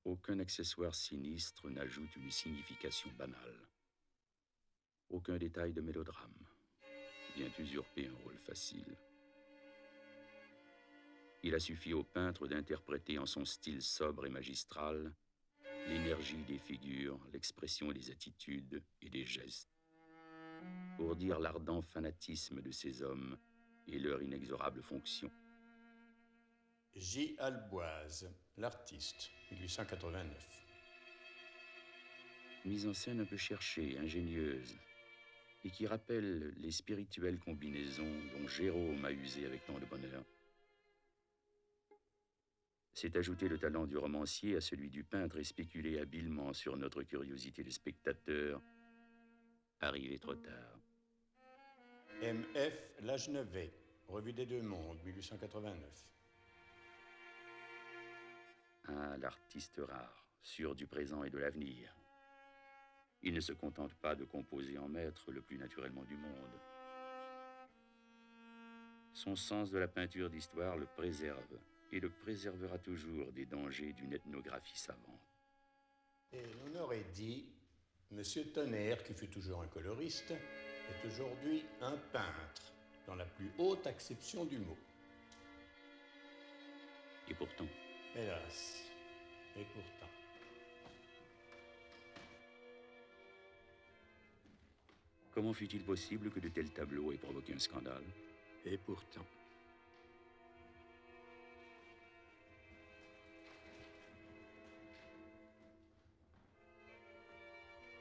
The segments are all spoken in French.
Aucun accessoire sinistre n'ajoute une signification banale. Aucun détail de mélodrame vient usurper un rôle facile. Il a suffi au peintre d'interpréter en son style sobre et magistral l'énergie des figures, l'expression des attitudes et des gestes, pour dire l'ardent fanatisme de ces hommes et leur inexorable fonction. J. Alboise, l'artiste, 1889. Mise en scène un peu cherchée, ingénieuse, et qui rappelle les spirituelles combinaisons dont Jérôme a usé avec tant de bonheur. C'est ajouter le talent du romancier à celui du peintre et spéculer habilement sur notre curiosité de spectateur, arrivé trop tard. M.F. Lagenevet, Revue des Deux Mondes, 1889. Ah, l'artiste rare, sûr du présent et de l'avenir. Il ne se contente pas de composer en maître le plus naturellement du monde. Son sens de la peinture d'histoire le préserve et le préservera toujours des dangers d'une ethnographie savante. Et l'on aurait dit, Monsieur Tonnerre, qui fut toujours un coloriste, est aujourd'hui un peintre, dans la plus haute acception du mot. Et pourtant, Hélas, et pourtant. comment fut-il possible que de tels tableaux aient provoqué un scandale? Et pourtant.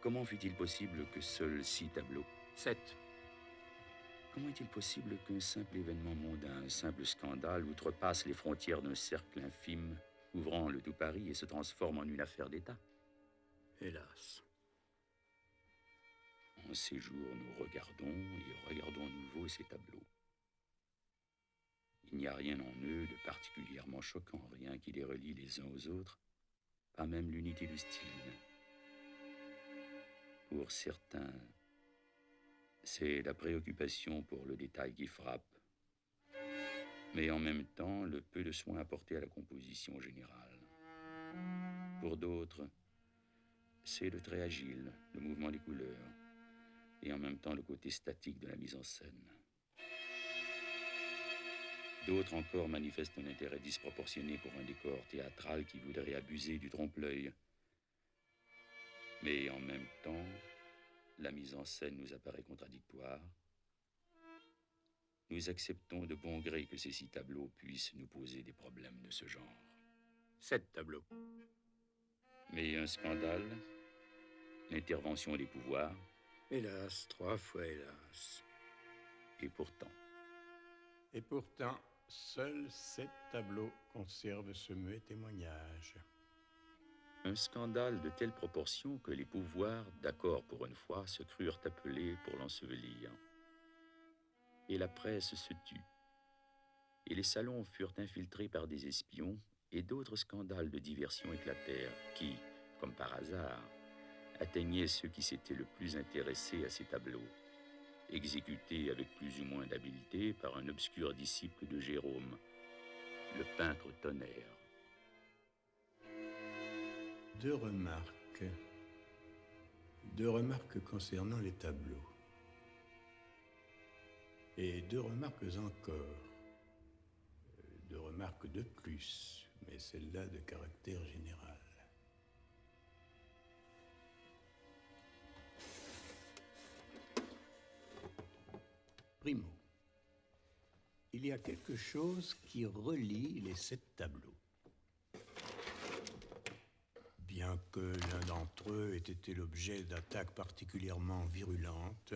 Comment fut-il possible que seuls 6 tableaux? 7. Comment est-il possible qu'un simple événement mondain, un simple scandale, outrepasse les frontières d'un cercle infime, ouvrant le tout Paris et se transforme en une affaire d'État? Hélas. En ces jours, nous regardons et regardons à nouveau ces tableaux. Il n'y a rien en eux de particulièrement choquant, rien qui les relie les uns aux autres, pas même l'unité de style. Pour certains, c'est la préoccupation pour le détail qui frappe, mais en même temps, le peu de soin apporté à la composition générale. Pour d'autres, c'est le trait agile, le mouvement des couleurs, et en même temps le côté statique de la mise en scène. D'autres encore manifestent un intérêt disproportionné pour un décor théâtral qui voudrait abuser du trompe-l'œil. Mais en même temps, la mise en scène nous apparaît contradictoire. Nous acceptons de bon gré que ces 6 tableaux puissent nous poser des problèmes de ce genre. 7 tableaux. Mais un scandale, l'intervention des pouvoirs, Hélas, 3 fois hélas. et pourtant. Et pourtant, seuls 7 tableaux conservent ce muet témoignage. Un scandale de telle proportion que les pouvoirs, d'accord pour une fois, se crurent appelés pour l'ensevelir. Et la presse se tut. Et les salons furent infiltrés par des espions, et d'autres scandales de diversion éclatèrent, qui, comme par hasard, atteignaient ceux qui s'étaient le plus intéressés à ces tableaux, exécutés avec plus ou moins d'habileté par un obscur disciple de Jérôme, le peintre Tonnerre. Deux remarques concernant les tableaux. Et 2 remarques encore. 2 remarques de plus, mais celle-là de caractère général. Primo, il y a quelque chose qui relie les 7 tableaux. Bien que l'un d'entre eux ait été l'objet d'attaques particulièrement virulentes,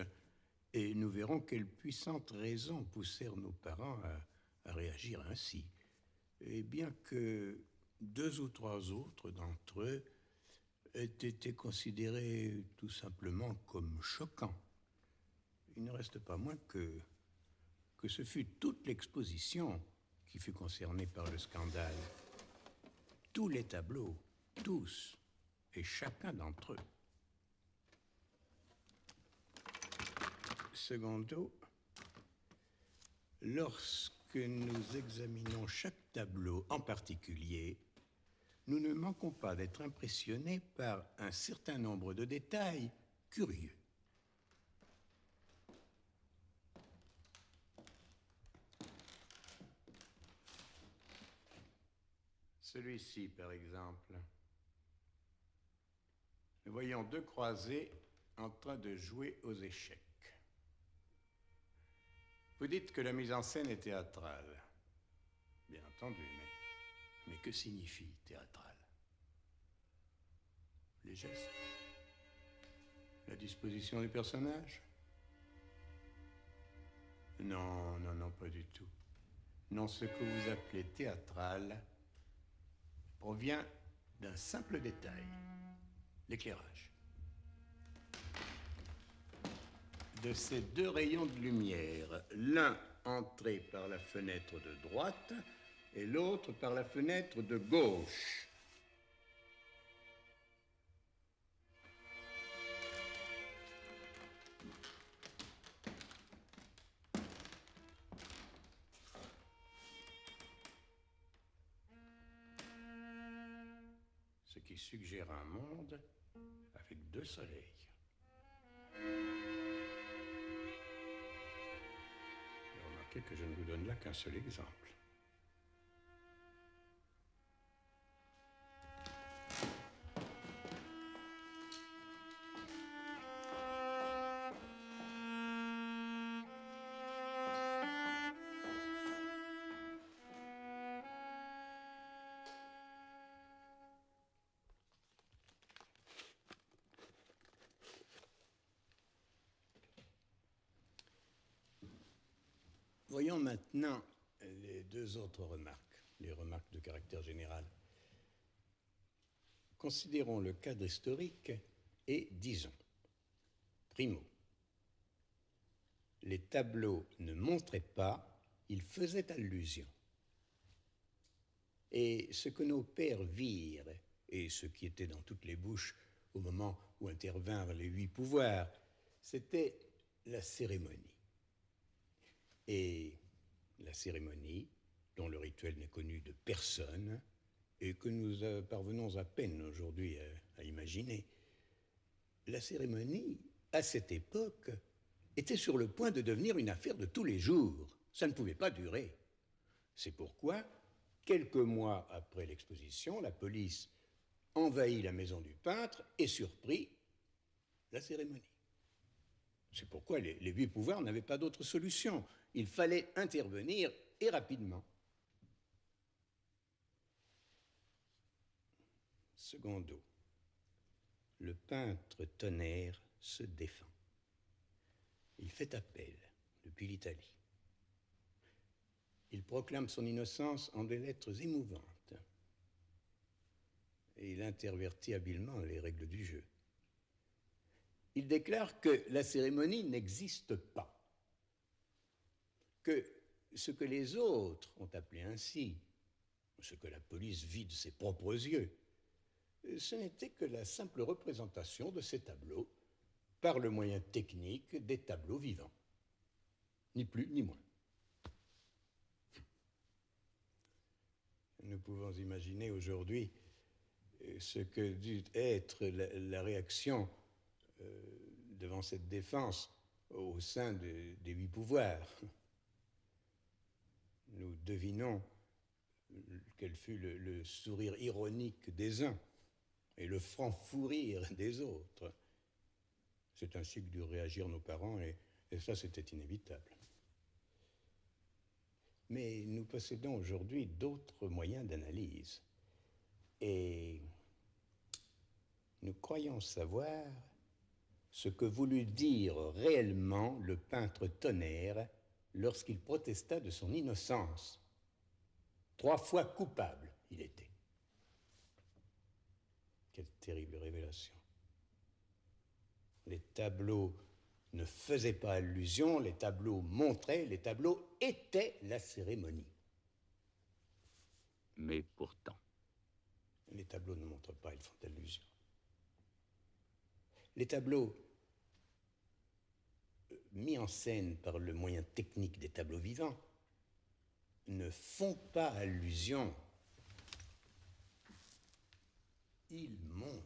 et nous verrons quelles puissantes raisons poussèrent nos parents à réagir ainsi. Et bien que 2 ou 3 autres d'entre eux aient été considérés tout simplement comme choquants, il ne reste pas moins que ce fut toute l'exposition qui fut concernée par le scandale. Tous les tableaux, tous et chacun d'entre eux. Secondo, lorsque nous examinons chaque tableau en particulier, nous ne manquons pas d'être impressionnés par un certain nombre de détails curieux. Celui-ci, par exemple. Nous voyons deux croisés en train de jouer aux échecs. Vous dites que la mise en scène est théâtrale. Bien entendu, mais que signifie théâtral? Les gestes? La disposition des personnages? Non, non, non, pas du tout. Non, ce que vous appelez théâtral provient d'un simple détail, l'éclairage. De ces deux rayons de lumière, l'un entré par la fenêtre de droite et l'autre par la fenêtre de gauche. Ce qui suggère un monde avec deux soleils. Remarquez que je ne vous donne là qu'un seul exemple. Voyons maintenant les deux autres remarques, les remarques de caractère général. Considérons le cadre historique et disons, primo, les tableaux ne montraient pas, ils faisaient allusion. Et ce que nos pères virent, et ce qui était dans toutes les bouches au moment où intervinrent les 8 pouvoirs, c'était la cérémonie. Et la cérémonie, dont le rituel n'est connu de personne, et que nous parvenons à peine aujourd'hui à imaginer, la cérémonie, à cette époque, était sur le point de devenir une affaire de tous les jours. Ça ne pouvait pas durer. C'est pourquoi, quelques mois après l'exposition, la police envahit la maison du peintre et surprit la cérémonie. C'est pourquoi les 8 pouvoirs n'avaient pas d'autre solution. Il fallait intervenir, et rapidement. Secondo, le peintre Tonnerre se défend. Il fait appel depuis l'Italie. Il proclame son innocence en des lettres émouvantes. Et il intervertit habilement les règles du jeu. Il déclare que la cérémonie n'existe pas, que ce que les autres ont appelé ainsi, ce que la police vit de ses propres yeux, ce n'était que la simple représentation de ces tableaux par le moyen technique des tableaux vivants. Ni plus ni moins. Nous pouvons imaginer aujourd'hui ce que dut être la réaction devant cette défense au sein des 8 pouvoirs. Nous devinons quel fut le sourire ironique des uns et le franc fou rire des autres. C'est ainsi que durent réagir nos parents, et ça, c'était inévitable. Mais nous possédons aujourd'hui d'autres moyens d'analyse. Et nous croyons savoir ce que voulut dire réellement le peintre Tonnerre lorsqu'il protesta de son innocence. 3 fois coupable, il était. Quelle terrible révélation. Les tableaux ne faisaient pas allusion, les tableaux montraient, les tableaux étaient la cérémonie. Mais pourtant. Les tableaux ne montrent pas, ils font allusion. Les tableaux mis en scène par le moyen technique des tableaux vivants ne font pas allusion Il montre.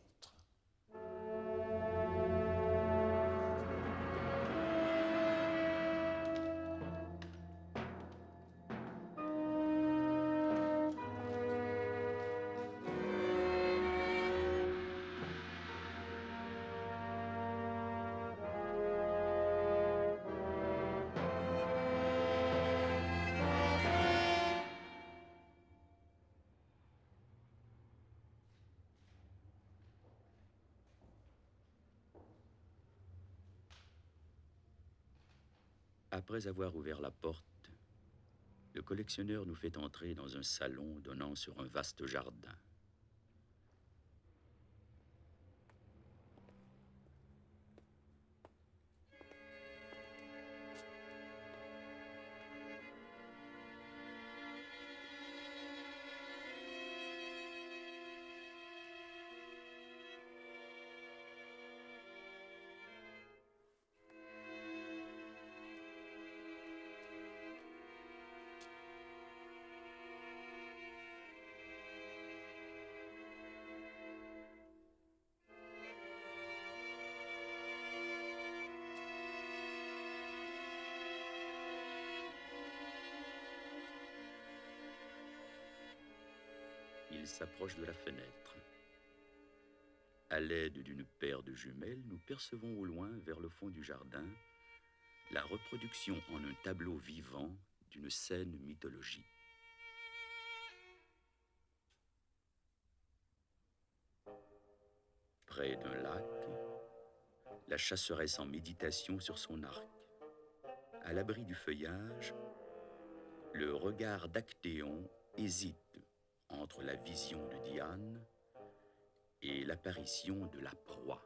Après avoir ouvert la porte, le collectionneur nous fait entrer dans un salon donnant sur un vaste jardin. Il s'approche de la fenêtre. À l'aide d'une paire de jumelles, nous percevons au loin, vers le fond du jardin, la reproduction en un tableau vivant d'une scène mythologique. Près d'un lac, la chasseresse en méditation sur son arc. À l'abri du feuillage, le regard d'Actéon hésite entre la vision de Diane et l'apparition de la proie.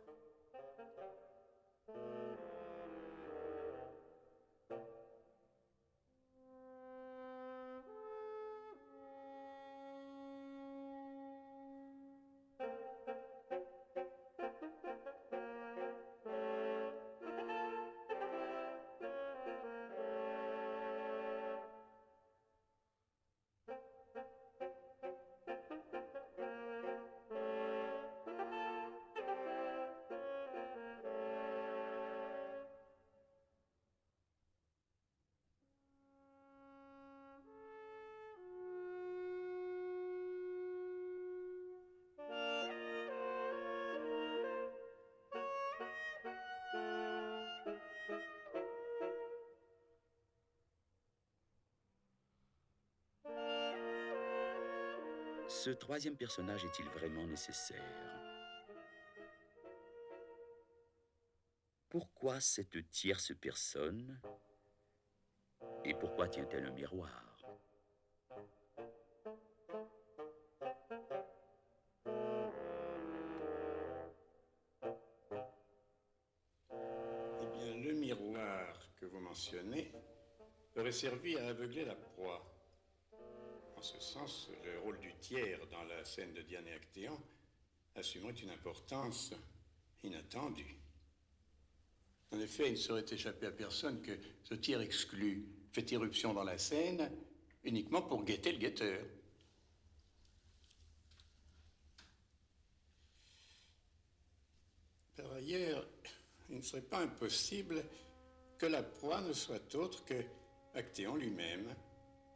Ce troisième personnage est-il vraiment nécessaire? Pourquoi cette tierce personne? Et pourquoi tient-elle un miroir? Eh bien, le miroir que vous mentionnez aurait servi à aveugler la proie. En ce sens, le rôle du tiers dans la scène de Diane et Actéon assumerait une importance inattendue. En effet, il ne saurait échapper à personne que ce tiers exclu fait irruption dans la scène uniquement pour guetter le guetteur. Par ailleurs, il ne serait pas impossible que la proie ne soit autre que Actéon lui-même,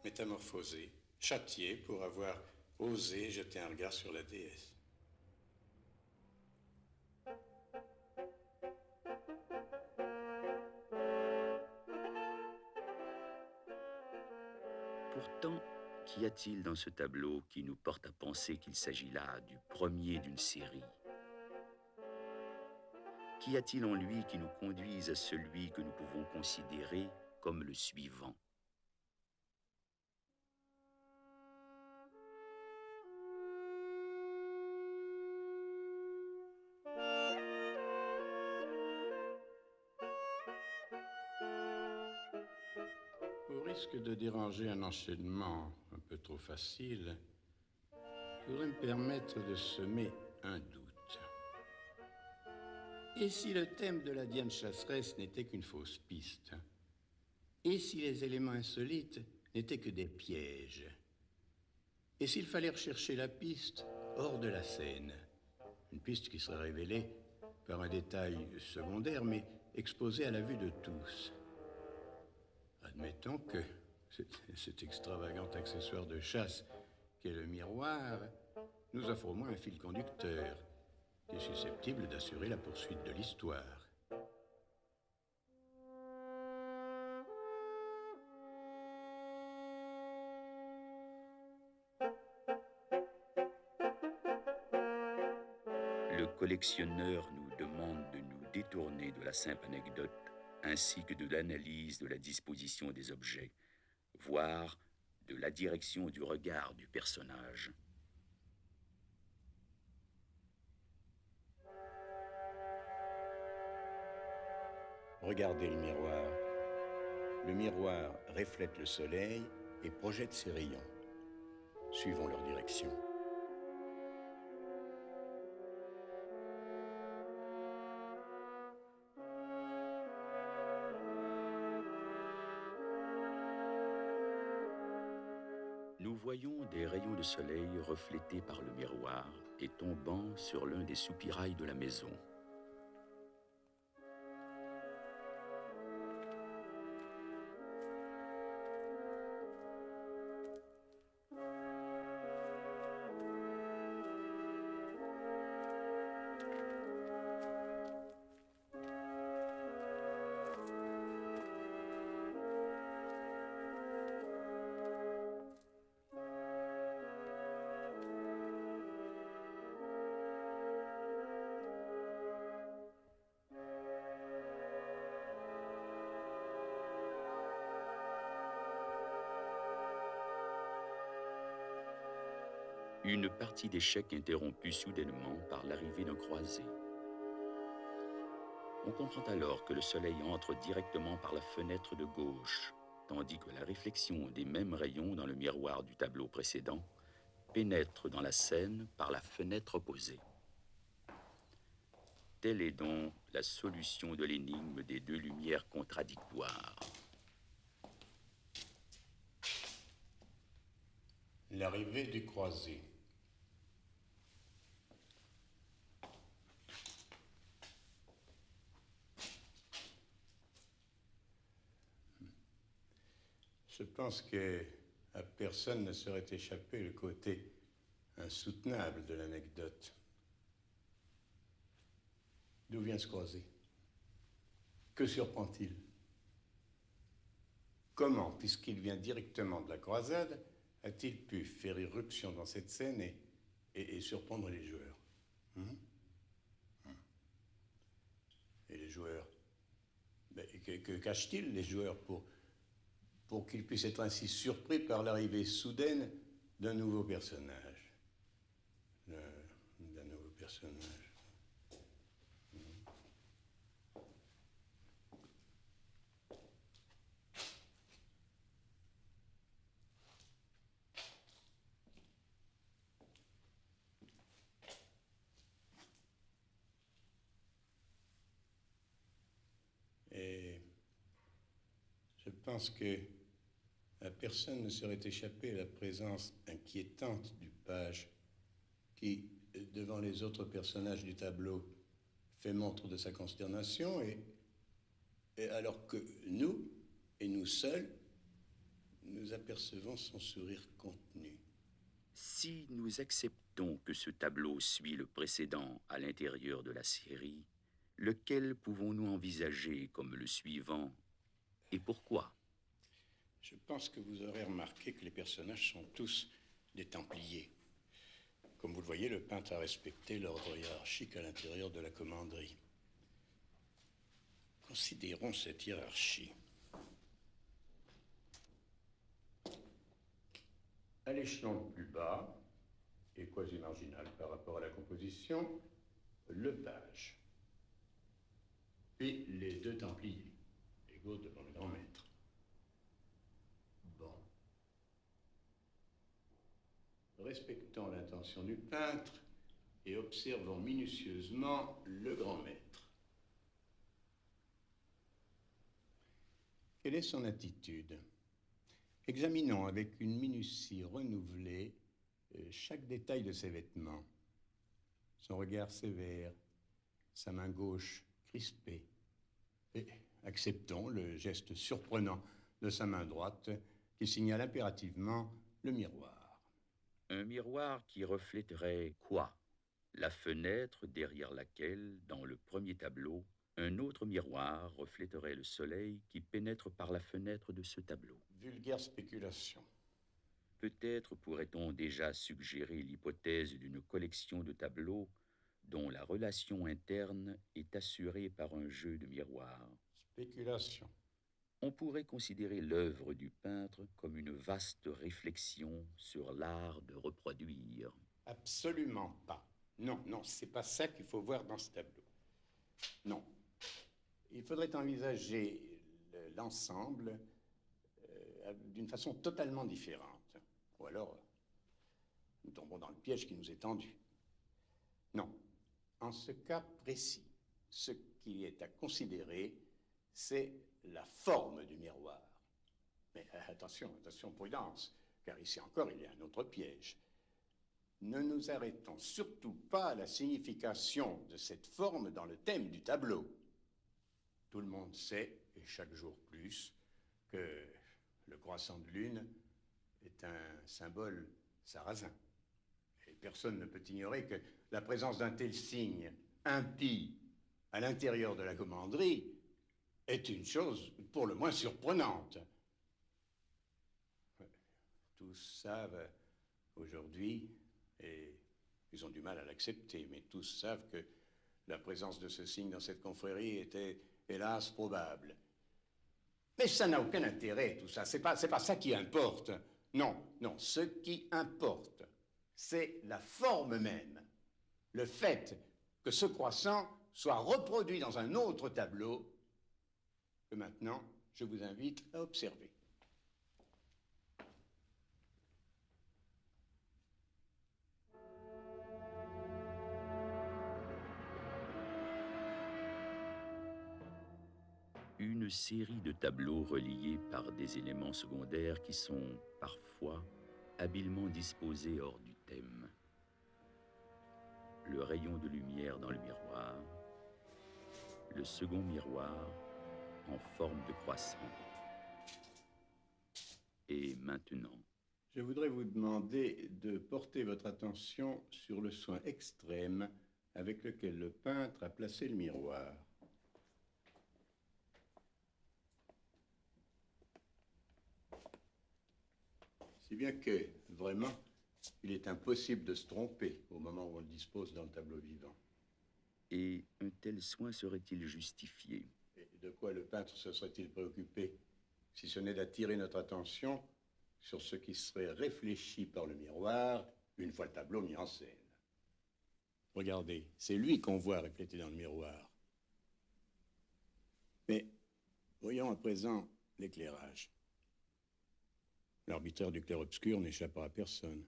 métamorphosé, châtié pour avoir osé jeter un regard sur la déesse. Pourtant, qu'y a-t-il dans ce tableau qui nous porte à penser qu'il s'agit là du premier d'une série? Qu'y a-t-il en lui qui nous conduise à celui que nous pouvons considérer comme le suivant? Au risque de déranger un enchaînement un peu trop facile, je voudrais me permettre de semer un doute. Et si le thème de la Diane chasseresse n'était qu'une fausse piste? Et si les éléments insolites n'étaient que des pièges? Et s'il fallait rechercher la piste hors de la scène? Une piste qui serait révélée par un détail secondaire, mais exposé à la vue de tous. Admettons que cet extravagant accessoire de chasse qu'est le miroir nous offre au moins un fil conducteur qui est susceptible d'assurer la poursuite de l'histoire. Le collectionneur nous demande de nous détourner de la simple anecdote ainsi que de l'analyse de la disposition des objets, voire de la direction du regard du personnage. Regardez le miroir. Le miroir reflète le soleil et projette ses rayons. Suivons leur direction. Nous voyons des rayons de soleil reflétés par le miroir et tombant sur l'un des soupirails de la maison. Une partie d'échecs interrompue soudainement par l'arrivée d'un croisé. On comprend alors que le soleil entre directement par la fenêtre de gauche, tandis que la réflexion des mêmes rayons dans le miroir du tableau précédent pénètre dans la scène par la fenêtre opposée. Telle est donc la solution de l'énigme des deux lumières contradictoires. L'arrivée du croisé. Je pense qu'à personne ne serait échappé le côté insoutenable de l'anecdote. D'où vient ce croisé? Que surprend-il? Comment, puisqu'il vient directement de la croisade, a-t-il pu faire irruption dans cette scène et surprendre les joueurs? Et les joueurs? Que cachent-ils, les joueurs, pour qu'ils puissent être ainsi surpris par l'arrivée soudaine d'un nouveau personnage? D'un nouveau personnage. Et je pense que à personne ne serait échappé à la présence inquiétante du page qui, devant les autres personnages du tableau, fait montre de sa consternation et alors que nous, et nous seuls, nous apercevons son sourire contenu. Si nous acceptons que ce tableau suit le précédent à l'intérieur de la série, lequel pouvons-nous envisager comme le suivant et pourquoi? Je pense que vous aurez remarqué que les personnages sont tous des Templiers. Comme vous le voyez, le peintre a respecté l'ordre hiérarchique à l'intérieur de la commanderie. Considérons cette hiérarchie. À l'échelon le plus bas, et quasi marginal par rapport à la composition, le page. Puis les deux Templiers, égaux devant le grand maître. Bon. Respectons l'intention du peintre et observons minutieusement le grand maître. Quelle est son attitude? Examinons avec une minutie renouvelée chaque détail de ses vêtements. son regard sévère, sa main gauche crispée. Et acceptons le geste surprenant de sa main droite qui signale impérativement le miroir. Un miroir qui reflèterait quoi? La fenêtre derrière laquelle, dans le premier tableau, un autre miroir reflèterait le soleil qui pénètre par la fenêtre de ce tableau. Vulgaire spéculation. Peut-être pourrait-on déjà suggérer l'hypothèse d'une collection de tableaux dont la relation interne est assurée par un jeu de miroirs. Spéculation. On pourrait considérer l'œuvre du peintre comme une vaste réflexion sur l'art de reproduire. Absolument pas. Non, non, c'est pas ça qu'il faut voir dans ce tableau. Non. Il faudrait envisager l'ensemble d'une façon totalement différente. Ou alors, nous tombons dans le piège qui nous est tendu. Non. En ce cas précis, ce qui est à considérer, c'est la forme du miroir. Mais attention, attention, prudence, car ici encore, il y a un autre piège. Ne nous arrêtons surtout pas à la signification de cette forme dans le thème du tableau. Tout le monde sait, et chaque jour plus, que le croissant de lune est un symbole sarrasin. Et personne ne peut ignorer que la présence d'un tel signe impie à l'intérieur de la commanderie est une chose pour le moins surprenante. Tous savent aujourd'hui, et ils ont du mal à l'accepter, mais tous savent que la présence de ce signe dans cette confrérie était, hélas, probable. Mais ça n'a aucun intérêt, tout ça. C'est pas ça qui importe. Non, non, ce qui importe, c'est la forme même. Le fait que ce croissant soit reproduit dans un autre tableau que maintenant, je vous invite à observer. Une série de tableaux reliés par des éléments secondaires qui sont, parfois, habilement disposés hors du thème. Le rayon de lumière dans le miroir, le second miroir en forme de croissant. Et maintenant, je voudrais vous demander de porter votre attention sur le soin extrême avec lequel le peintre a placé le miroir. Si bien que, vraiment, il est impossible de se tromper au moment où on le dispose dans le tableau vivant. et un tel soin serait-il justifié? Et de quoi le peintre se serait-il préoccupé, si ce n'est d'attirer notre attention sur ce qui serait réfléchi par le miroir une fois le tableau mis en scène? Regardez, c'est lui qu'on voit reflété dans le miroir. Mais voyons à présent l'éclairage. L'arbitraire du clair-obscur n'échappera à personne.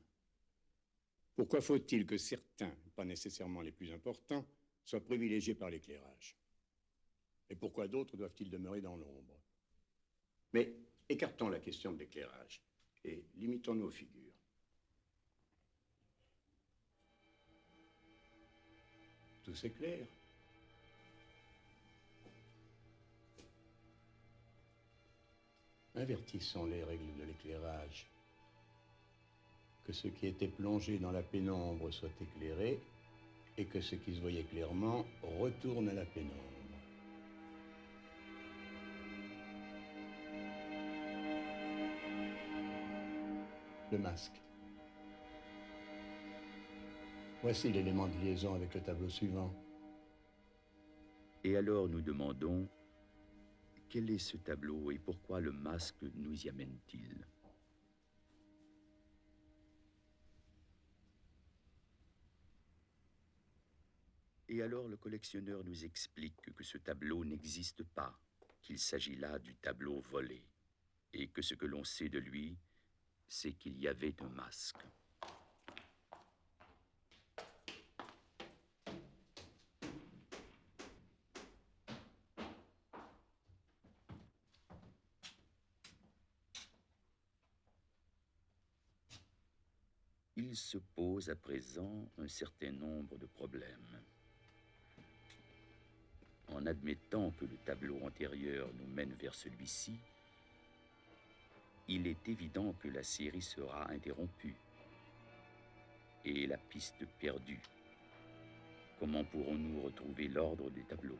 Pourquoi faut-il que certains, pas nécessairement les plus importants, soient privilégiés par l'éclairage? Et pourquoi d'autres doivent-ils demeurer dans l'ombre? Mais écartons la question de l'éclairage et limitons-nous aux figures. Tout s'éclaire. Invertissons les règles de l'éclairage. Que ce qui était plongé dans la pénombre soit éclairé et que ce qui se voyait clairement retourne à la pénombre. Le masque. Voici l'élément de liaison avec le tableau suivant. Et alors nous demandons, quel est ce tableau et pourquoi le masque nous y amène-t-il? Et alors le collectionneur nous explique que ce tableau n'existe pas, qu'il s'agit là du tableau volé, et que ce que l'on sait de lui, c'est qu'il y avait un masque. Il se pose à présent un certain nombre de problèmes. En admettant que le tableau antérieur nous mène vers celui-ci, il est évident que la série sera interrompue et la piste perdue. Comment pourrons-nous retrouver l'ordre des tableaux?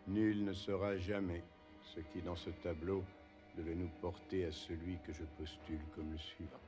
Nul ne saura jamais ce qui, dans ce tableau, devait nous porter à celui que je postule comme le suivant.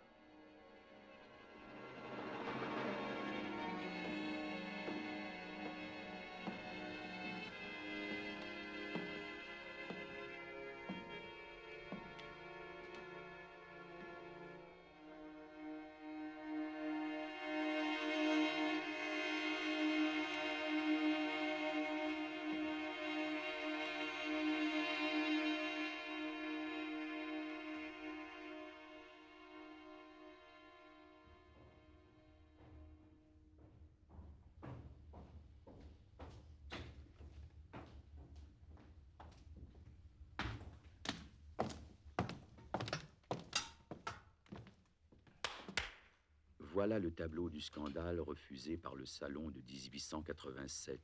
Voilà le tableau du scandale refusé par le Salon de 1887.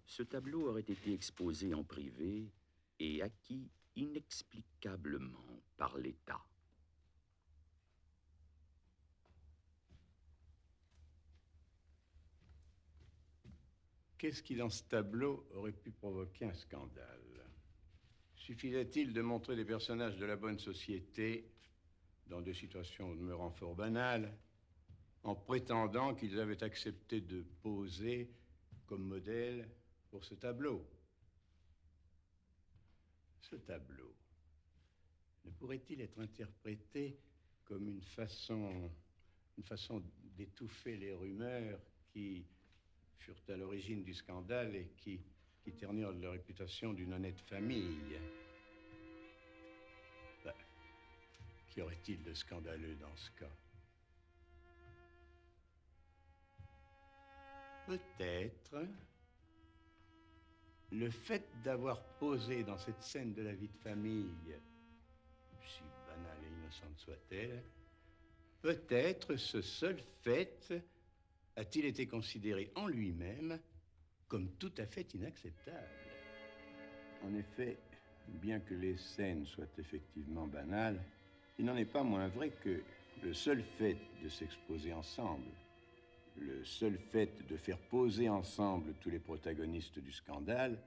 Ce tableau aurait été exposé en privé et acquis inexplicablement par l'État. Qu'est-ce qui, dans ce tableau, aurait pu provoquer un scandale? Suffisait-il de montrer des personnages de la bonne société dans des situations demeurant fort banales, en prétendant qu'ils avaient accepté de poser comme modèle pour ce tableau? Ce tableau ne pourrait-il être interprété comme une façon d'étouffer les rumeurs qui furent à l'origine du scandale et qui ternirent la réputation d'une honnête famille? Qu'y aurait-il de scandaleux dans ce cas? Peut-être le fait d'avoir posé dans cette scène de la vie de famille, si banale et innocente soit-elle, peut-être ce seul fait a-t-il été considéré en lui-même comme tout à fait inacceptable. En effet, bien que les scènes soient effectivement banales, il n'en est pas moins vrai que le seul fait de s'exposer ensemble, le seul fait de faire poser ensemble tous les protagonistes du scandale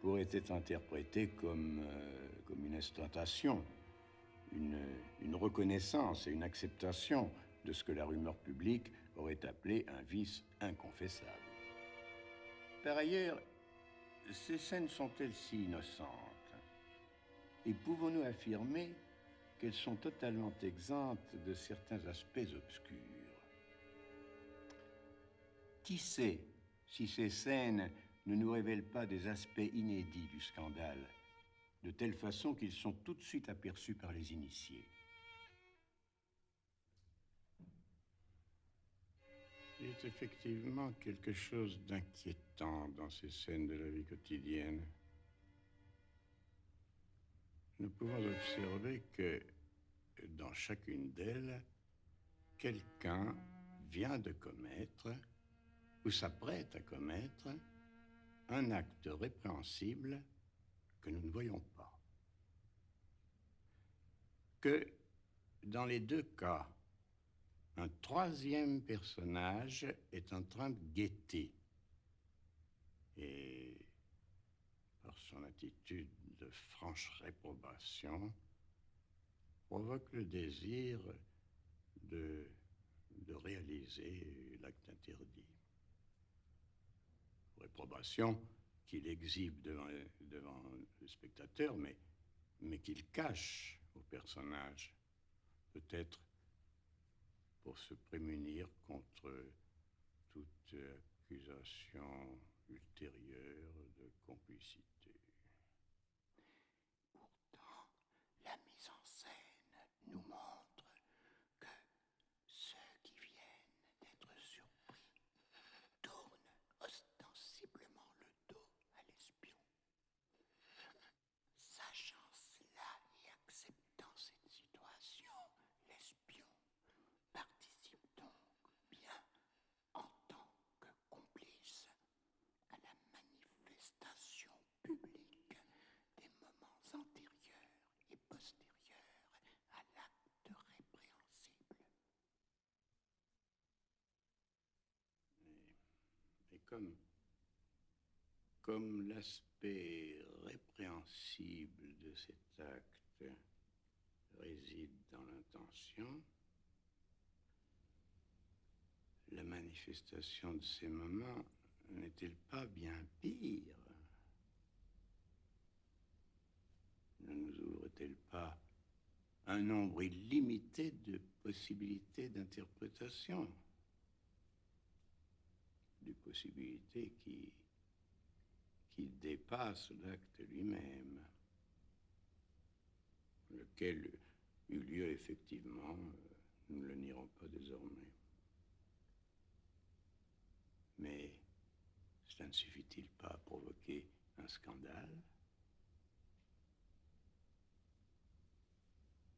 pourrait être interprété comme une ostentation, une reconnaissance et une acceptation de ce que la rumeur publique aurait appelé un vice inconfessable. Par ailleurs, ces scènes sont-elles si innocentes? Et pouvons-nous affirmer qu'elles sont totalement exemptes de certains aspects obscurs? Qui sait si ces scènes ne nous révèlent pas des aspects inédits du scandale, de telle façon qu'ils sont tout de suite aperçus par les initiés? Il y a effectivement quelque chose d'inquiétant dans ces scènes de la vie quotidienne. Nous pouvons observer que dans chacune d'elles, quelqu'un vient de commettre ou s'apprête à commettre un acte répréhensible que nous ne voyons pas. Que dans les deux cas, un troisième personnage est en train de guetter et, par son attitude de franche réprobation, provoque le désir de réaliser l'acte interdit. Réprobation qu'il exhibe devant le spectateur, mais qu'il cache au personnage, peut-être pour se prémunir contre toute accusation ultérieure de complicité. Pourtant, la mise en scène nous montre que ceux qui viennent d'être surpris tournent ostensiblement le dos à l'espion. Comme l'aspect répréhensible de cet acte réside dans l'intention, la manifestation de ces moments n'est-elle pas bien pire? Ne nous ouvre-t-elle pas un nombre illimité de possibilités d'interprétation? Des possibilités qui dépassent l'acte lui-même, lequel eut lieu effectivement, nous ne le nierons pas désormais. Mais cela ne suffit-il pas à provoquer un scandale?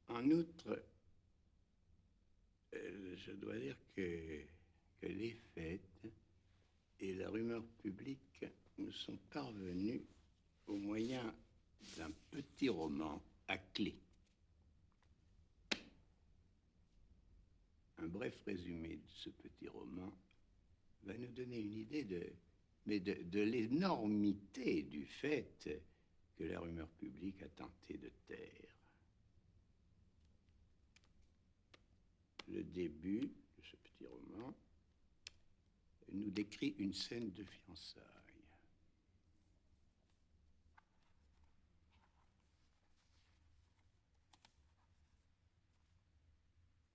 En outre, je dois dire que les fêtes et la rumeur publique nous sont parvenus au moyen d'un petit roman à clé. Un bref résumé de ce petit roman va nous donner une idée de l'énormité du fait que la rumeur publique a tenté de taire. Le début de ce petit roman nous décrit une scène de fiançailles.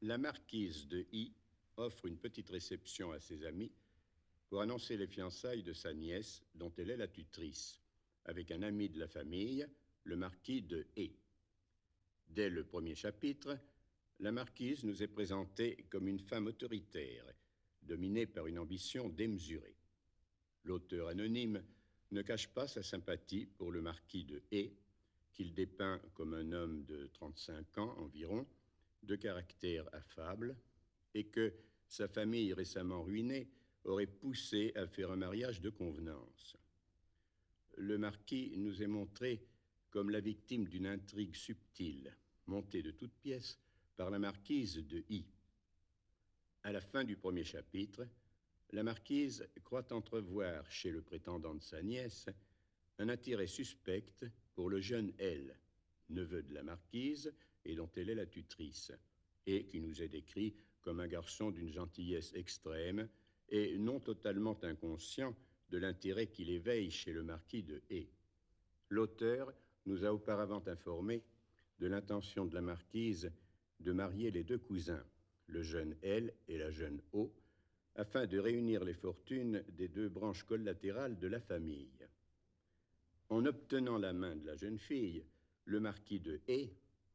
La marquise de I offre une petite réception à ses amis pour annoncer les fiançailles de sa nièce, dont elle est la tutrice, avec un ami de la famille, le marquis de E. Dès le premier chapitre, la marquise nous est présentée comme une femme autoritaire, dominée par une ambition démesurée. L'auteur anonyme ne cache pas sa sympathie pour le marquis de E, qu'il dépeint comme un homme de 35 ans environ, de caractère affable, et que sa famille récemment ruinée aurait poussé à faire un mariage de convenance. Le marquis nous est montré comme la victime d'une intrigue subtile, montée de toutes pièces par la marquise de I. À la fin du premier chapitre, la marquise croit entrevoir chez le prétendant de sa nièce un intérêt suspect pour le jeune L, neveu de la marquise et dont elle est la tutrice, et qui nous est décrit comme un garçon d'une gentillesse extrême et non totalement inconscient de l'intérêt qu'il éveille chez le marquis de E. L'auteur nous a auparavant informé de l'intention de la marquise de marier les deux cousins, le jeune L et la jeune O, afin de réunir les fortunes des deux branches collatérales de la famille. En obtenant la main de la jeune fille, le marquis de E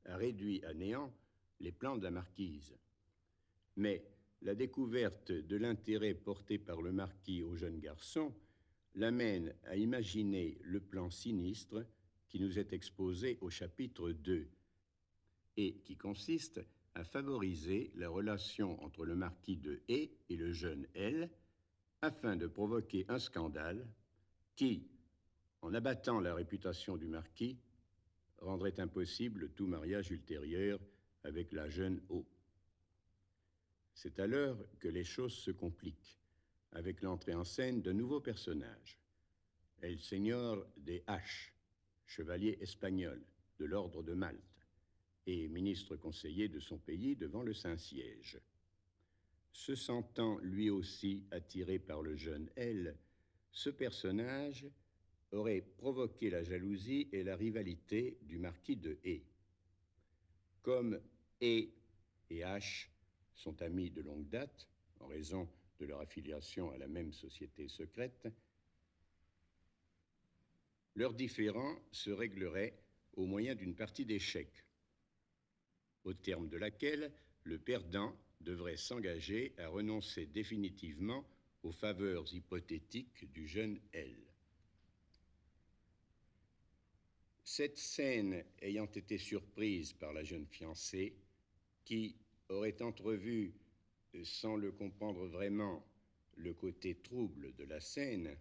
a réduit à néant les plans de la marquise. Mais la découverte de l'intérêt porté par le marquis au jeune garçon l'amène à imaginer le plan sinistre qui nous est exposé au chapitre 2 et qui consiste à favoriser la relation entre le marquis de E et le jeune L afin de provoquer un scandale qui, en abattant la réputation du marquis, rendrait impossible tout mariage ultérieur avec la jeune O. C'est alors que les choses se compliquent, avec l'entrée en scène de nouveaux personnages. El Señor de H, chevalier espagnol de l'ordre de Malte, et ministre conseiller de son pays devant le Saint-Siège. Se sentant lui aussi attiré par le jeune L, ce personnage aurait provoqué la jalousie et la rivalité du marquis de E. Comme E et H sont amis de longue date, en raison de leur affiliation à la même société secrète, leur différend se réglerait au moyen d'une partie d'échecs, au terme de laquelle le perdant devrait s'engager à renoncer définitivement aux faveurs hypothétiques du jeune L. Cette scène ayant été surprise par la jeune fiancée, qui aurait entrevu, sans le comprendre vraiment, le côté trouble de la scène,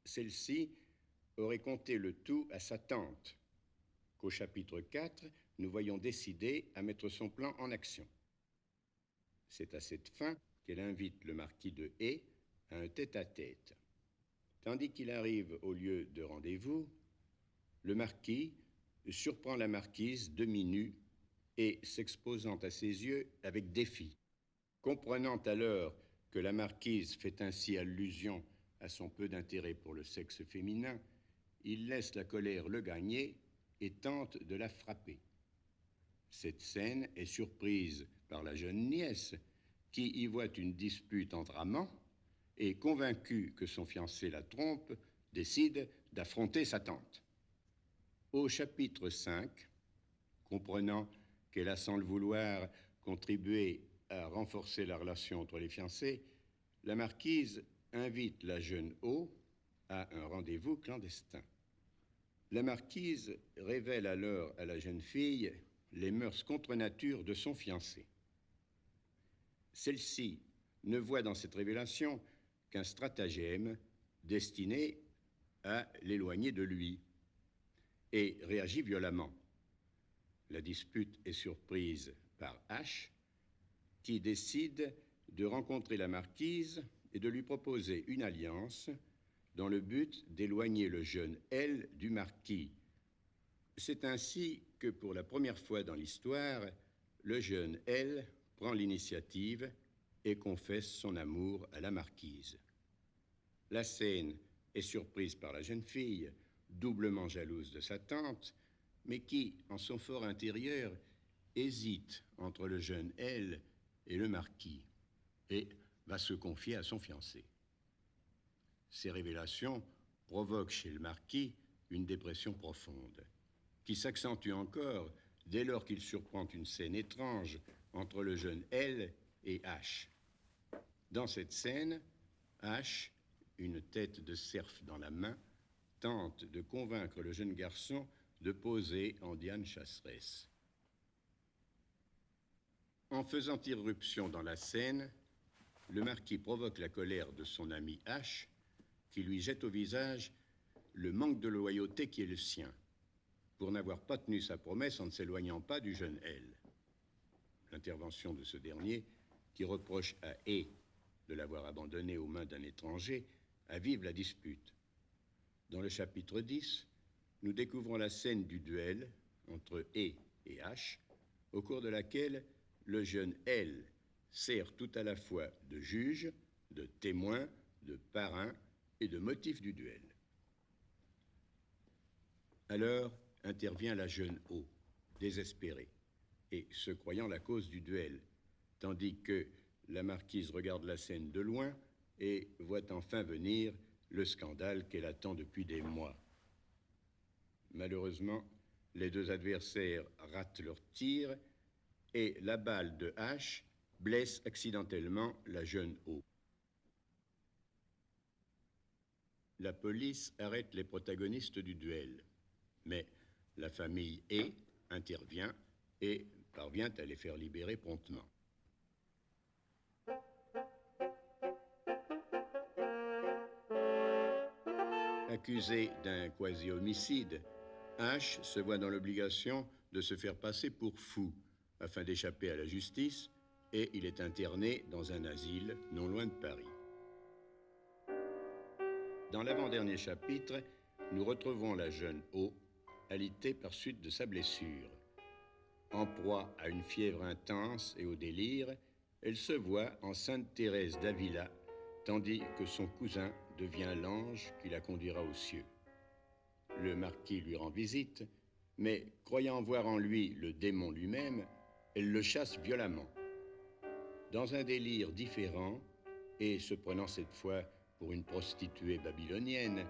celle-ci aurait conté le tout à sa tante, qu'au chapitre 4, nous voyons décider à mettre son plan en action. C'est à cette fin qu'elle invite le marquis de E à un tête-à-tête. Tandis qu'il arrive au lieu de rendez-vous, le marquis surprend la marquise demi-nue et s'exposant à ses yeux avec défi. Comprenant alors que la marquise fait ainsi allusion à son peu d'intérêt pour le sexe féminin, il laisse la colère le gagner et tente de la frapper. Cette scène est surprise par la jeune nièce qui y voit une dispute entre amants et, convaincue que son fiancé la trompe, décide d'affronter sa tante. Au chapitre 5, comprenant qu'elle a sans le vouloir contribué à renforcer la relation entre les fiancés, la marquise invite la jeune O à un rendez-vous clandestin. La marquise révèle alors à la jeune fille les mœurs contre nature de son fiancé. Celle-ci ne voit dans cette révélation qu'un stratagème destiné à l'éloigner de lui et réagit violemment. La dispute est surprise par H, qui décide de rencontrer la marquise et de lui proposer une alliance dans le but d'éloigner le jeune L du marquis. C'est ainsi que, pour la première fois dans l'histoire, le jeune L prend l'initiative et confesse son amour à la marquise. La scène est surprise par la jeune fille, doublement jalouse de sa tante, mais qui, en son fort intérieur, hésite entre le jeune L et le marquis, et va se confier à son fiancé. Ces révélations provoquent chez le marquis une dépression profonde, qui s'accentue encore dès lors qu'il surprend une scène étrange entre le jeune L et H. Dans cette scène, H, une tête de cerf dans la main, tente de convaincre le jeune garçon de poser en Diane chasseresse. En faisant irruption dans la scène, le marquis provoque la colère de son ami H, qui lui jette au visage le manque de loyauté qui est le sien, pour n'avoir pas tenu sa promesse en ne s'éloignant pas du jeune L. L'intervention de ce dernier, qui reproche à E de l'avoir abandonné aux mains d'un étranger, avive la dispute. Dans le chapitre 10, nous découvrons la scène du duel entre E et H, au cours de laquelle le jeune L sert tout à la fois de juge, de témoin, de parrain et de motif du duel. Alors intervient la jeune O, désespérée, et se croyant la cause du duel, tandis que la marquise regarde la scène de loin et voit enfin venir le scandale qu'elle attend depuis des mois. Malheureusement, les deux adversaires ratent leur tir et la balle de H blesse accidentellement la jeune O. La police arrête les protagonistes du duel, mais la famille E intervient et parvient à les faire libérer promptement. Accusé d'un quasi-homicide, H se voit dans l'obligation de se faire passer pour fou afin d'échapper à la justice et il est interné dans un asile non loin de Paris. Dans l'avant-dernier chapitre, nous retrouvons la jeune O, alitée par suite de sa blessure. En proie à une fièvre intense et au délire, elle se voit en Sainte Thérèse d'Avila, tandis que son cousin devient l'ange qui la conduira aux cieux. Le marquis lui rend visite, mais croyant voir en lui le démon lui-même, elle le chasse violemment. Dans un délire différent, et se prenant cette fois pour une prostituée babylonienne,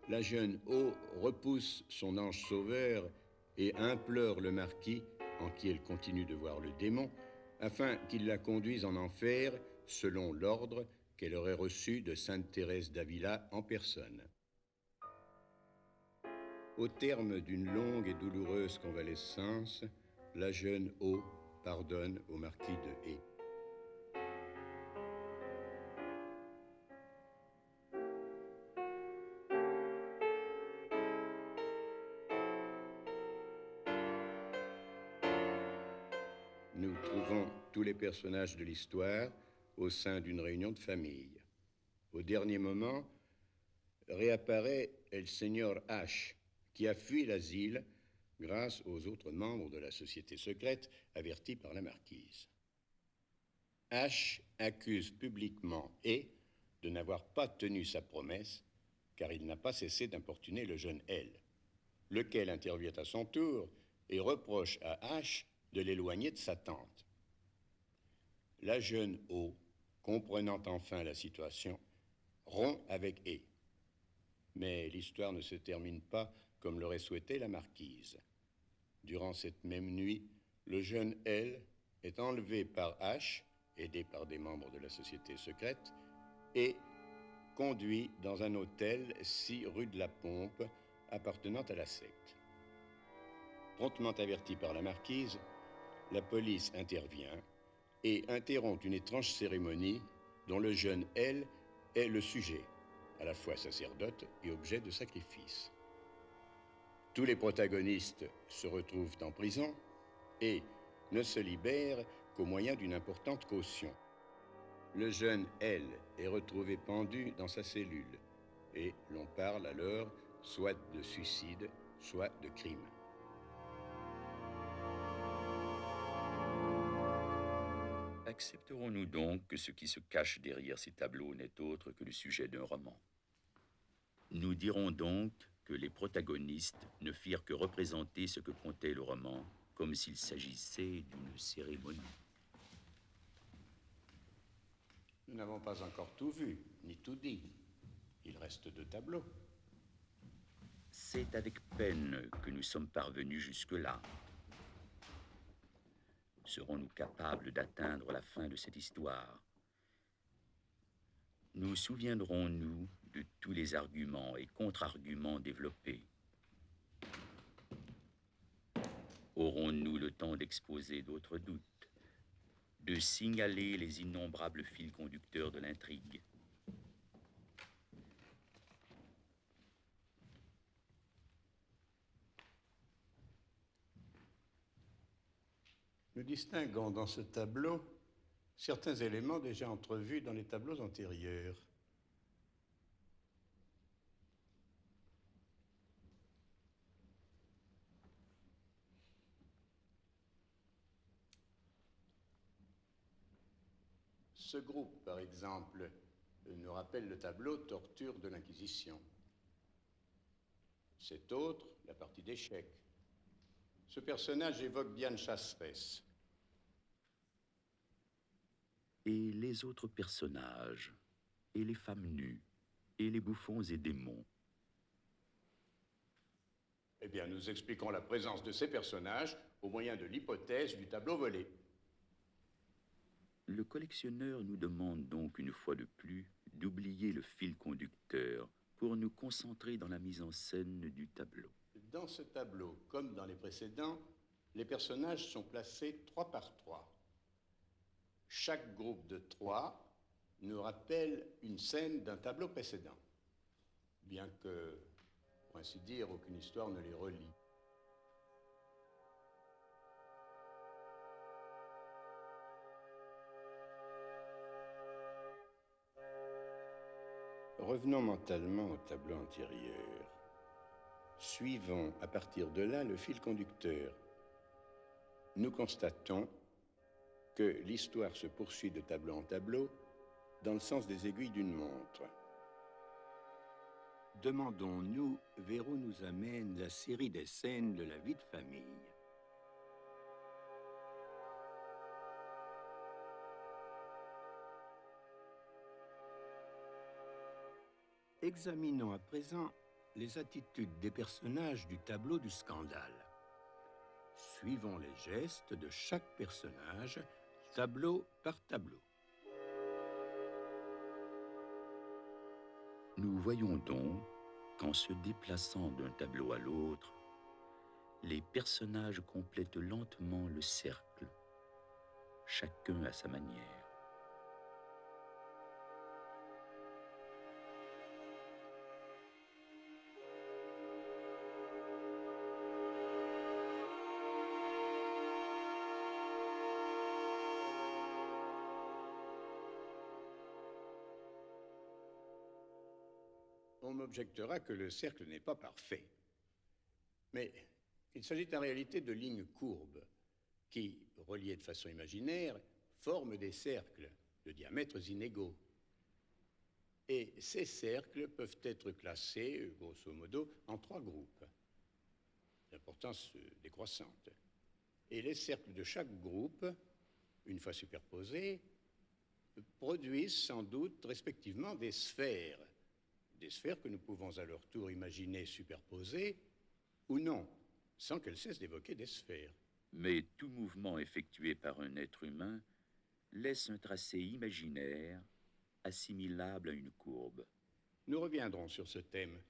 la jeune O repousse son ange sauveur et implore le marquis, en qui elle continue de voir le démon, afin qu'il la conduise en enfer selon l'ordre qu'elle aurait reçu de Sainte Thérèse d'Avila en personne. Au terme d'une longue et douloureuse convalescence, la jeune O pardonne au marquis de E. Nous trouvons tous les personnages de l'histoire au sein d'une réunion de famille. Au dernier moment, réapparaît El Señor H, qui a fui l'asile grâce aux autres membres de la société secrète avertis par la marquise. H accuse publiquement E de n'avoir pas tenu sa promesse, car il n'a pas cessé d'importuner le jeune L, lequel intervient à son tour et reproche à H de l'éloigner de sa tante. La jeune O, comprenant enfin la situation, rompt avec E. Mais l'histoire ne se termine pas comme l'aurait souhaité la marquise. Durant cette même nuit, le jeune L est enlevé par H, aidé par des membres de la société secrète, et conduit dans un hôtel 6 rue de la Pompe appartenant à la secte. Promptement avertie par la marquise, la police intervient et interrompt une étrange cérémonie dont le jeune L est le sujet, à la fois sacerdote et objet de sacrifice. Tous les protagonistes se retrouvent en prison et ne se libèrent qu'au moyen d'une importante caution. Le jeune L est retrouvé pendu dans sa cellule et l'on parle alors soit de suicide, soit de crime. Accepterons-nous donc que ce qui se cache derrière ces tableaux n'est autre que le sujet d'un roman? Nous dirons donc que les protagonistes ne firent que représenter ce que contait le roman, comme s'il s'agissait d'une cérémonie. Nous n'avons pas encore tout vu, ni tout dit. Il reste 2 tableaux. C'est avec peine que nous sommes parvenus jusque-là. Serons-nous capables d'atteindre la fin de cette histoire? Nous souviendrons-nous de tous les arguments et contre-arguments développés? Aurons-nous le temps d'exposer d'autres doutes, de signaler les innombrables fils conducteurs de l'intrigue? Nous distinguons dans ce tableau certains éléments déjà entrevus dans les tableaux antérieurs. Ce groupe, par exemple, nous rappelle le tableau Torture de l'Inquisition. Cet autre, la partie d'échecs. Ce personnage évoque Diane Chasseresse. Et les autres personnages, et les femmes nues, et les bouffons et démons? Eh bien, nous expliquons la présence de ces personnages au moyen de l'hypothèse du tableau volé. Le collectionneur nous demande donc une fois de plus d'oublier le fil conducteur pour nous concentrer dans la mise en scène du tableau. Dans ce tableau, comme dans les précédents, les personnages sont placés 3 par 3. Chaque groupe de 3 nous rappelle une scène d'un tableau précédent, bien que, pour ainsi dire, aucune histoire ne les relie. Revenons mentalement au tableau antérieur. Suivons à partir de là le fil conducteur. Nous constatons que l'histoire se poursuit de tableau en tableau dans le sens des aiguilles d'une montre. Demandons-nous vers où nous amène la série des scènes de la vie de famille. Examinons à présent les attitudes des personnages du tableau du scandale. Suivons les gestes de chaque personnage, tableau par tableau. Nous voyons donc qu'en se déplaçant d'un tableau à l'autre, les personnages complètent lentement le cercle, chacun à sa manière. On m'objectera que le cercle n'est pas parfait. Mais il s'agit en réalité de lignes courbes qui, reliées de façon imaginaire, forment des cercles de diamètres inégaux. Et ces cercles peuvent être classés, grosso modo, en 3 groupes, d'importance décroissante. Et les cercles de chaque groupe, une fois superposés, produisent sans doute respectivement des sphères que nous pouvons à leur tour imaginer superposées ou non, sans qu'elles cessent d'évoquer des sphères. Mais tout mouvement effectué par un être humain laisse un tracé imaginaire assimilable à une courbe. Nous reviendrons sur ce thème.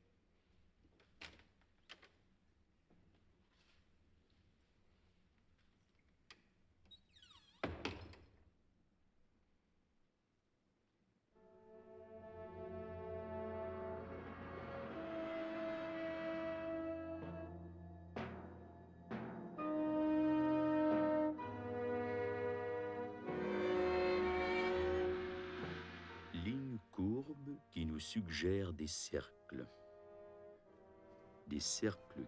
Lignes courbes qui nous suggèrent des cercles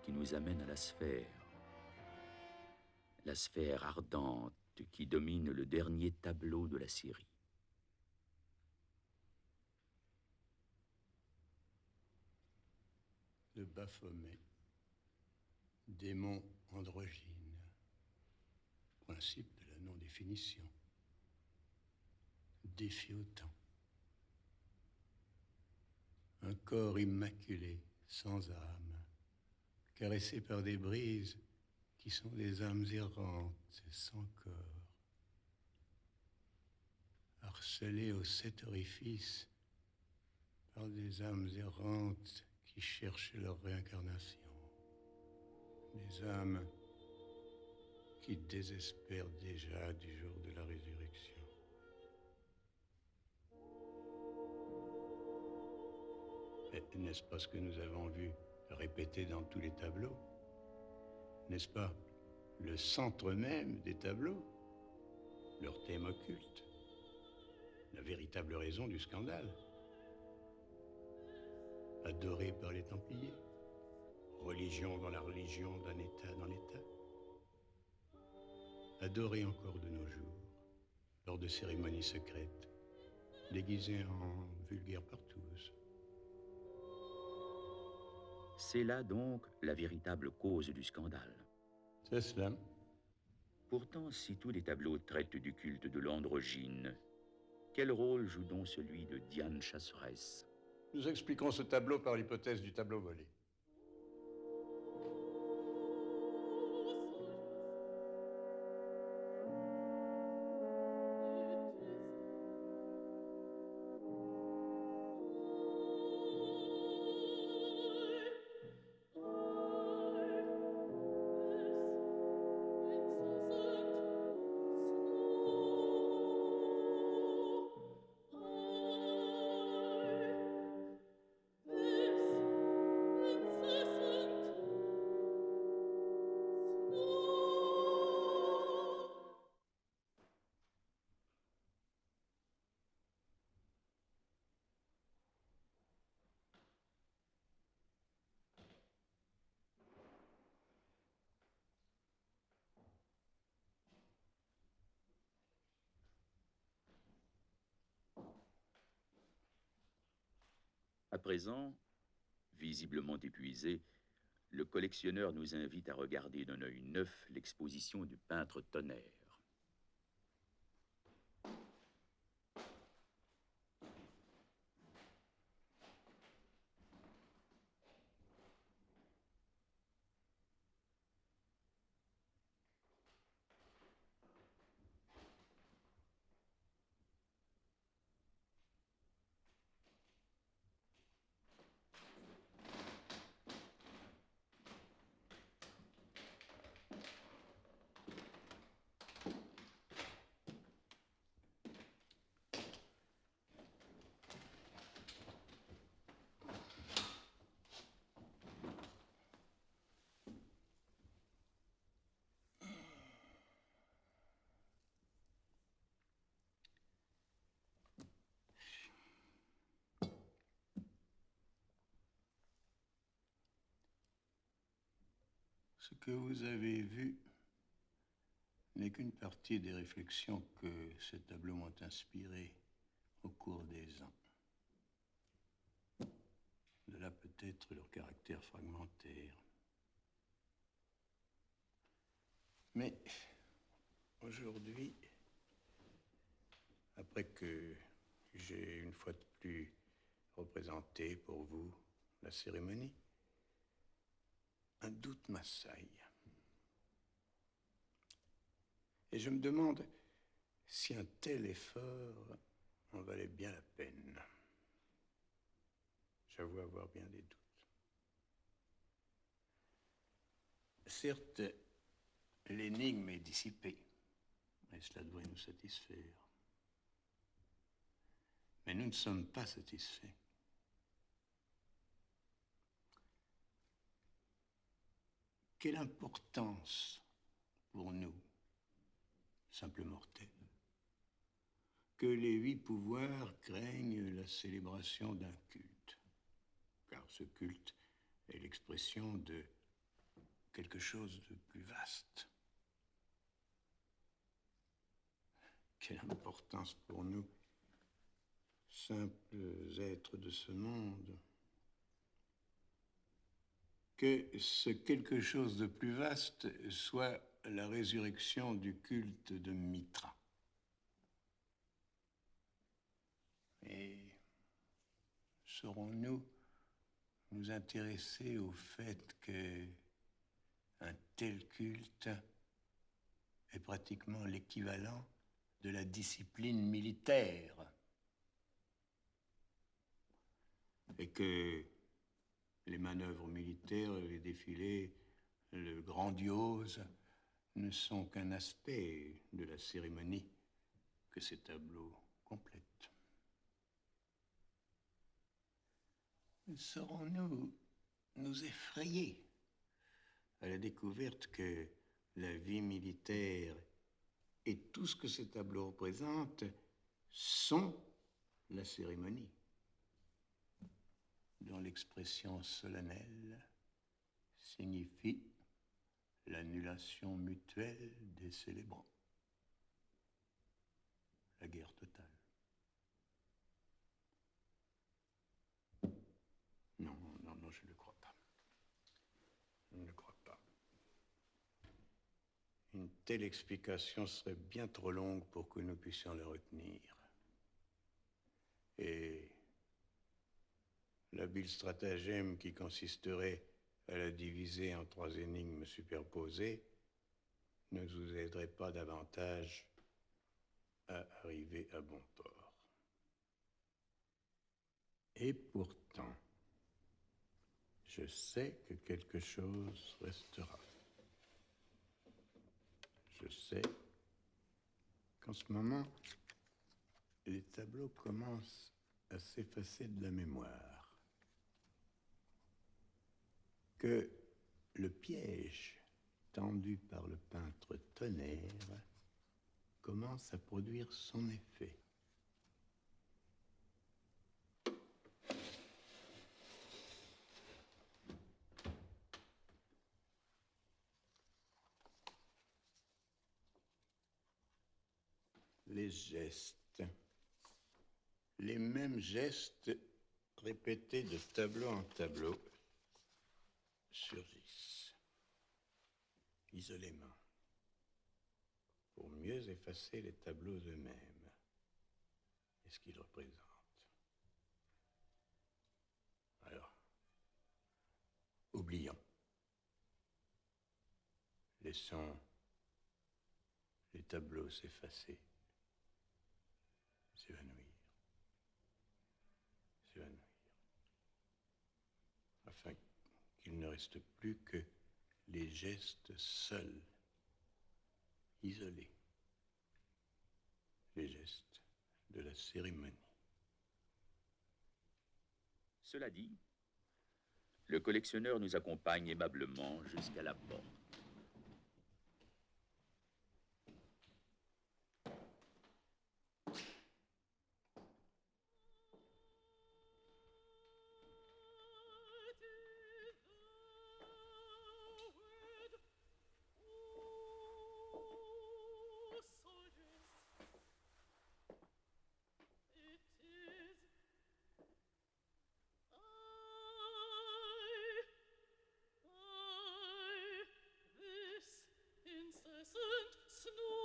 qui nous amènent à la sphère ardente qui domine le dernier tableau de la série. Le Baphomet, démon androgyne, principe de la non-définition, défi au temps. Un corps immaculé, sans âme, caressé par des brises qui sont des âmes errantes, sans corps, harcelé aux 7 orifices par des âmes errantes qui cherchent leur réincarnation, des âmes qui désespèrent déjà du jour de la résurrection. Mais n'est-ce pas ce que nous avons vu répété dans tous les tableaux? N'est-ce pas le centre même des tableaux, leur thème occulte, la véritable raison du scandale? Adoré par les Templiers, religion dans la religion, d'un État dans l'État, adoré encore de nos jours, lors de cérémonies secrètes, déguisé en vulgaire partouze. C'est là donc la véritable cause du scandale. C'est cela. Pourtant, si tous les tableaux traitent du culte de l'androgyne, quel rôle joue donc celui de Diane chasseresse? Nous expliquons ce tableau par l'hypothèse du tableau volé. À présent, visiblement épuisé, le collectionneur nous invite à regarder d'un œil neuf l'exposition du peintre Tonnerre. Ce que vous avez vu n'est qu'une partie des réflexions que ces tableaux m'ont inspirées au cours des ans. De là peut-être leur caractère fragmentaire. Mais aujourd'hui, après que j'ai une fois de plus représenté pour vous la cérémonie, un doute m'assaille. Et je me demande si un tel effort en valait bien la peine. J'avoue avoir bien des doutes. Certes, l'énigme est dissipée, et cela devrait nous satisfaire. Mais nous ne sommes pas satisfaits. Quelle importance pour nous, simples mortels, que les 8 pouvoirs craignent la célébration d'un culte, car ce culte est l'expression de quelque chose de plus vaste. Quelle importance pour nous, simples êtres de ce monde, que ce quelque chose de plus vaste soit la résurrection du culte de Mitra. Et saurons-nous nous intéresser au fait que un tel culte est pratiquement l'équivalent de la discipline militaire et que les manœuvres militaires, les défilés, le grandiose ne sont qu'un aspect de la cérémonie que ces tableaux complètent. Saurons-nous nous effrayer à la découverte que la vie militaire et tout ce que ces tableaux représentent sont la cérémonie, dont l'expression solennelle signifie l'annulation mutuelle des célébrants, la guerre totale. Non, je ne le crois pas. Je ne le crois pas. Une telle explication serait bien trop longue pour que nous puissions la retenir. Et l'habile stratagème qui consisterait à la diviser en 3 énigmes superposées ne vous aiderait pas davantage à arriver à bon port. Et pourtant, je sais que quelque chose restera. Je sais qu'en ce moment, les tableaux commencent à s'effacer de la mémoire. Que le piège tendu par le peintre Tonnerre commence à produire son effet. Les gestes, les mêmes gestes répétés de tableau en tableau surgissent isolément pour mieux effacer les tableaux eux-mêmes et ce qu'ils représentent. Alors, oublions. Laissons les tableaux s'effacer, s'évanouir, afin qu'il ne reste plus que les gestes seuls, isolés, les gestes de la cérémonie. Cela dit, le collectionneur nous accompagne aimablement jusqu'à la porte. nous